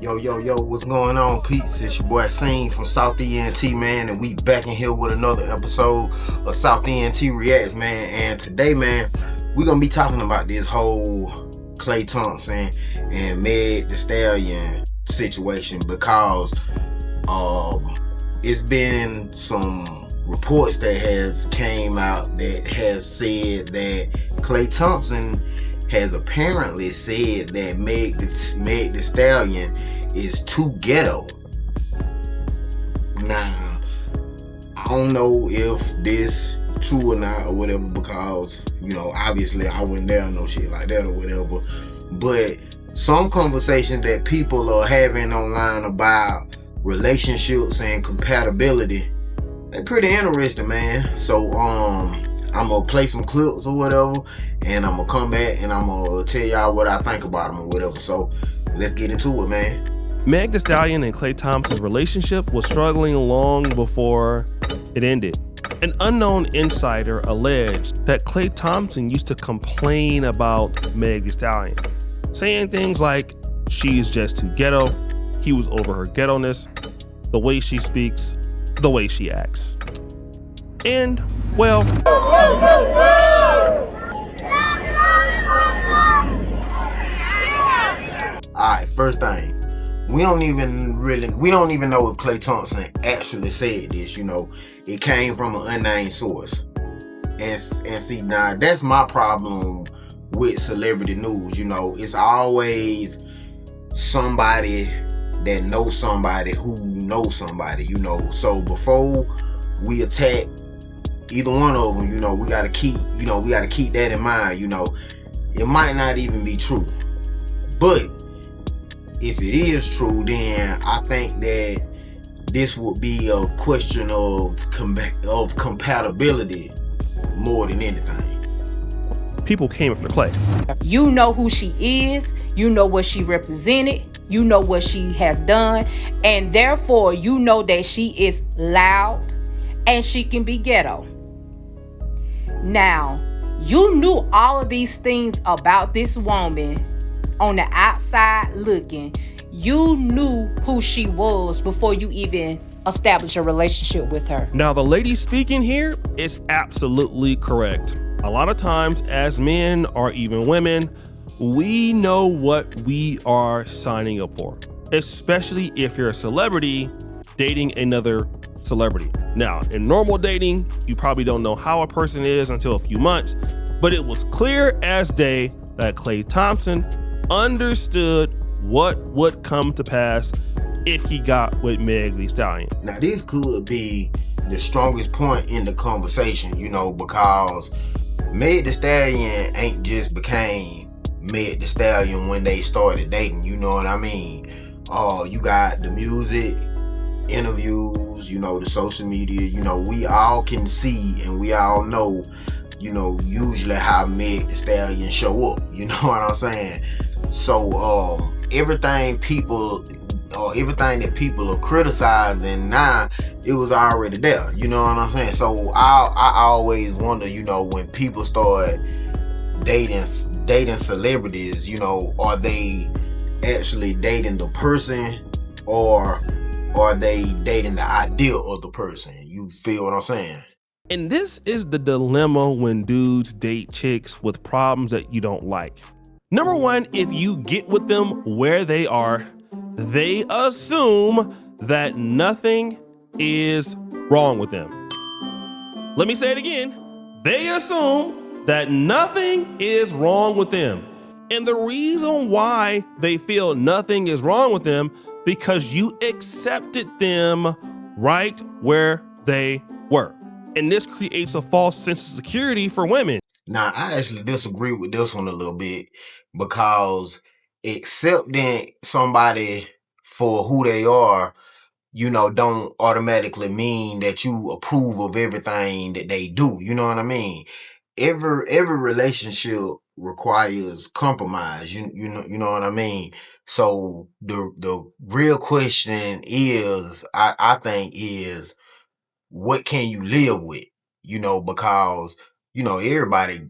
Yo, what's going on, Pete's? It's your boy Scene from South ENT, man, and we back in here with another episode of South ENT Reacts, man. And today, man, we're gonna be talking about this whole Klay Thompson and Meg the Stallion situation because it's been some reports that has came out that has said that Klay Thompson has apparently said that Meg the Stallion is too ghetto. Now, I don't know if this true or not or whatever, because, obviously I wouldn't down no shit like that or whatever. But some conversations that people are having online about relationships and compatibility, they're pretty interesting, man. So, I'm gonna play some clips or whatever, and I'm gonna come back and I'm gonna tell y'all what I think about them or whatever. So let's get into it, man. Meg the Stallion and Klay Thompson's relationship was struggling long before it ended. An unknown insider alleged that Klay Thompson used to complain about Meg the Stallion, saying things like she's just too ghetto, he was over her ghetto-ness, the way she speaks, the way she acts. And, well, alright, first thing, we don't even know if Klay Thompson actually said this. It came from an unnamed source. And see, now that's my problem with celebrity news. It's always somebody that knows somebody who knows somebody. So before we attack either one of them, we gotta keep that in mind. It might not even be true, but if it is true, then I think that this would be a question of compatibility more than anything. people came after Klay. You know who she is, you know what she represented, you know what she has done, and therefore you know that she is loud and she can be ghetto. Now, you knew all of these things about this woman on the outside looking. You knew who she was before you even established a relationship with her. Now, the lady speaking here is absolutely correct. A lot of times as men or even women, we know what we are signing up for, especially if you're a celebrity dating another celebrity. Now, in normal dating, you probably don't know how a person is until a few months, but it was clear as day that Klay Thompson understood what would come to pass if he got with Meg the Stallion. Now, this could be the strongest point in the conversation, because Meg the Stallion ain't just became Meg the Stallion when they started dating, you know what I mean? You got the music, interviews, the social media, we all can see and we all know, usually how Meg the Stallion show up, you know what I'm saying? So, everything that people are criticizing now, it was already there, you know what I'm saying? So I always wonder, when people start dating celebrities, are they actually dating the person, or are they dating the idea of the person? You feel what I'm saying? And this is the dilemma when dudes date chicks with problems that you don't like. Number one, if you get with them where they are, they assume that nothing is wrong with them. Let me say it again. They assume that nothing is wrong with them. And the reason why they feel nothing is wrong with them, because you accepted them right where they were. And this creates a false sense of security for women. Now, I actually disagree with this one a little bit, because accepting somebody for who they are, don't automatically mean that you approve of everything that they do. You know what I mean? Every relationship requires compromise. You know what I mean? So the real question is, I think, is what can you live with? Because everybody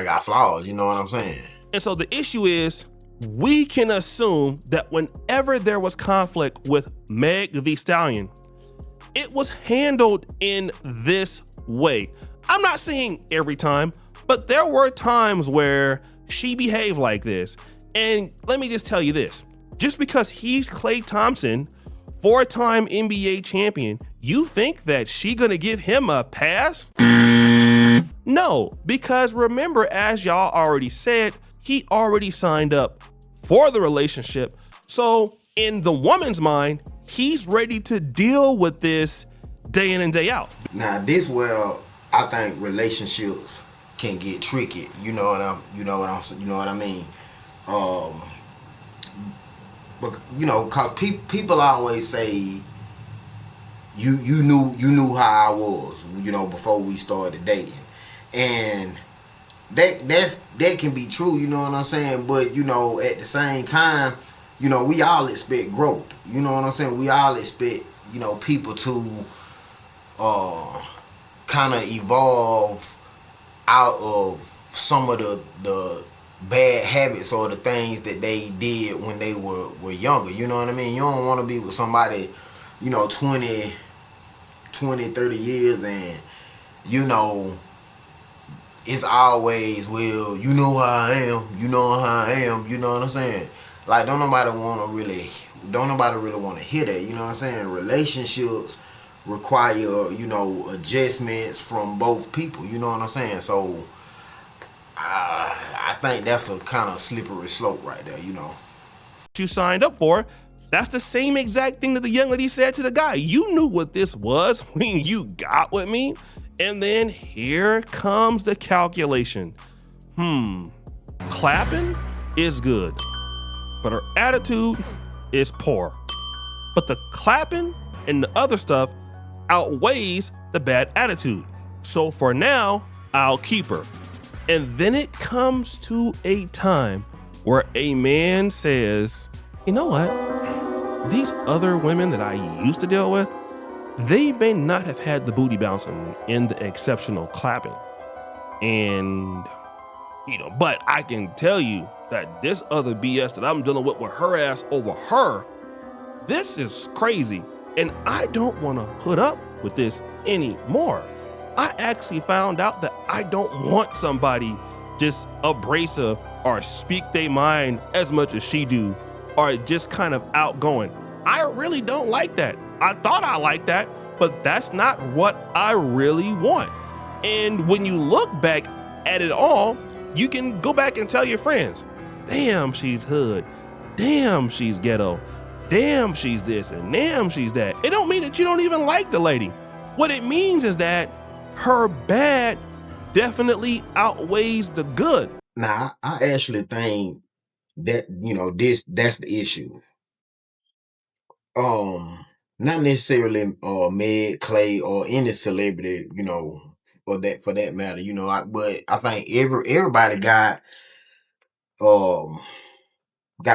got flaws. You know what I'm saying? And so the issue is, we can assume that whenever there was conflict with Meg the Stallion, it was handled in this way. I'm not saying every time, but there were times where she behaved like this. And let me just tell you this, just because he's Klay Thompson, 4-time NBA champion, you think that she gonna give him a pass? No, because remember, as y'all already said, he already signed up for the relationship. So in the woman's mind, he's ready to deal with this day in and day out. Now this where I think relationships can get tricky. You know what I mean? But cause people always say you knew how I was, before we started dating, and that can be true. You know what I'm saying? But at the same time, we all expect growth. You know what I'm saying? We all expect people to kind of evolve out of some of the bad habits or the things that they did when they were younger. You know what I mean? You don't want to be with somebody 20, 30 years and it's always, well, you know how I am, you know how I am, you know what I'm saying? Like, don't nobody really want to hear that, you know what I'm saying? Relationships require, adjustments from both people, you know what I'm saying? So I think that's a kind of slippery slope right there, You signed up for, that's the same exact thing that the young lady said to the guy. You knew what this was when you got with me. And then here comes the calculation. Clapping is good, but her attitude is poor. But the clapping and the other stuff outweighs the bad attitude. So for now, I'll keep her. And then it comes to a time where a man says, you know what? These other women that I used to deal with, they may not have had the booty bouncing and the exceptional clapping. And, but I can tell you that this other BS that I'm dealing with her ass over her, this is crazy. And I don't want to put up with this anymore. I actually found out that I don't want somebody just abrasive or speak their mind as much as she do, or just kind of outgoing. I really don't like that. I thought I liked that, but that's not what I really want. And when you look back at it all, you can go back and tell your friends, damn, she's hood. Damn, she's ghetto. Damn, she's this, and damn, she's that. It don't mean that you don't even like the lady. What it means is that her bad definitely outweighs the good. Now, I actually think that, that's the issue. Not necessarily Meg, Klay, or any celebrity, for that matter, but I think everybody got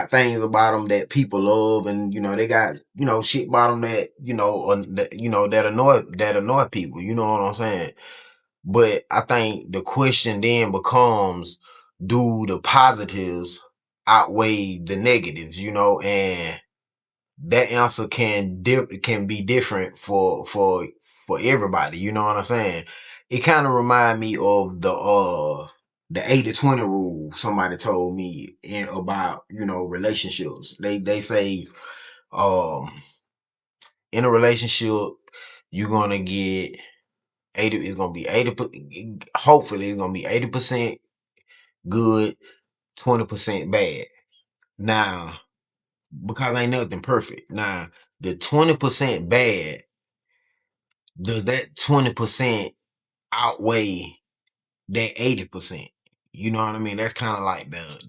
things about them that people love, and they got shit about them that that annoy people. You know what I'm saying? But I think the question then becomes, do the positives outweigh the negatives? And that answer can be different for everybody. You know what I'm saying? It kind of remind me of the 80-20 rule somebody told me about relationships. They say in a relationship you're gonna get 80. It's gonna be 80. Hopefully, it's gonna be 80% good, 20% bad. Now, because ain't nothing perfect. Now, the 20% bad, does that 20% outweigh that 80%? You know what I mean? That's kind of like the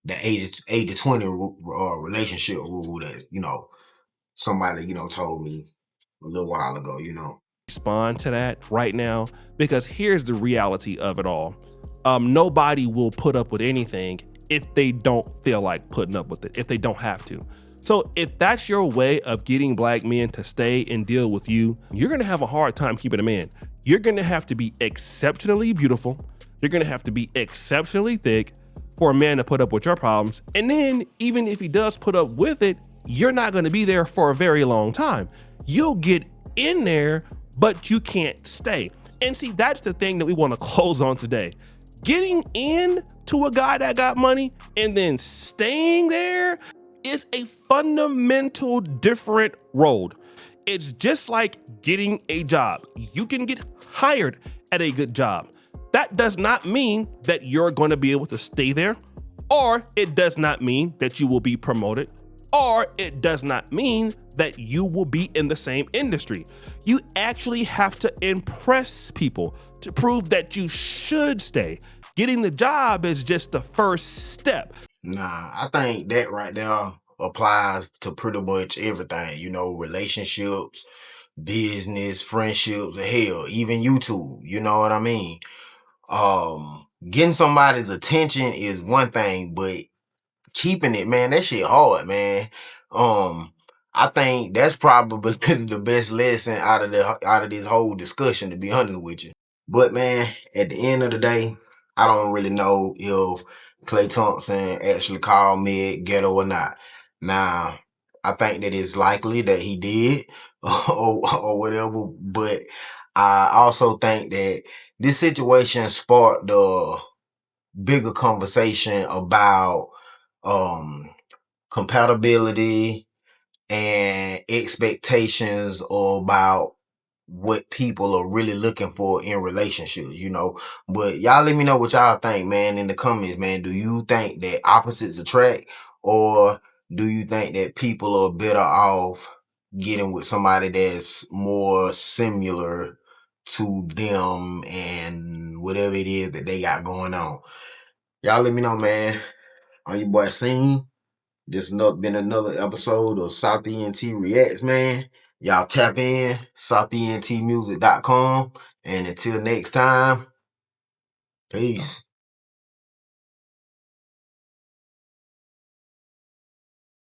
80-20 relationship rule that somebody told me a little while ago. Respond to that right now, because here's the reality of it all. Nobody will put up with anything if they don't feel like putting up with it, if they don't have to. So if that's your way of getting black men to stay and deal with you, you're gonna have a hard time keeping them in. You're gonna have to be exceptionally beautiful. You're gonna have to be exceptionally thick, for a man to put up with your problems. And then even if he does put up with it, you're not going to be there for a very long time. You'll get in there, but you can't stay. And see, that's the thing that we want to close on today. Getting in to a guy that got money and then staying there is a fundamental different road. It's just like getting a job. You can get hired at a good job. That does not mean that you're going to be able to stay there, or it does not mean that you will be promoted, or it does not mean that you will be in the same industry. You actually have to impress people to prove that you should stay. Getting the job is just the first step. Nah, I think that right there applies to pretty much everything, you know, relationships, business, friendships, hell, even YouTube, you know what I mean? Getting somebody's attention is one thing, but keeping it, man, that shit hard, man. I think that's probably the best lesson out of this whole discussion, to be honest with you. But man, at the end of the day, I don't really know if Klay Thompson actually called Meg ghetto or not. Now, I think that it's likely that he did or whatever, but I also think that this situation sparked the bigger conversation about compatibility and expectations about what people are really looking for in relationships, you know. But y'all let me know what y'all think, man, in the comments, man. Do you think that opposites attract, or do you think that people are better off getting with somebody that's more similar to them and whatever it is that they got going on? Y'all let me know, man. On your boy Scene. This been another episode of South ENT Reacts, man. Y'all tap in, southentmusic.com. And until next time, peace.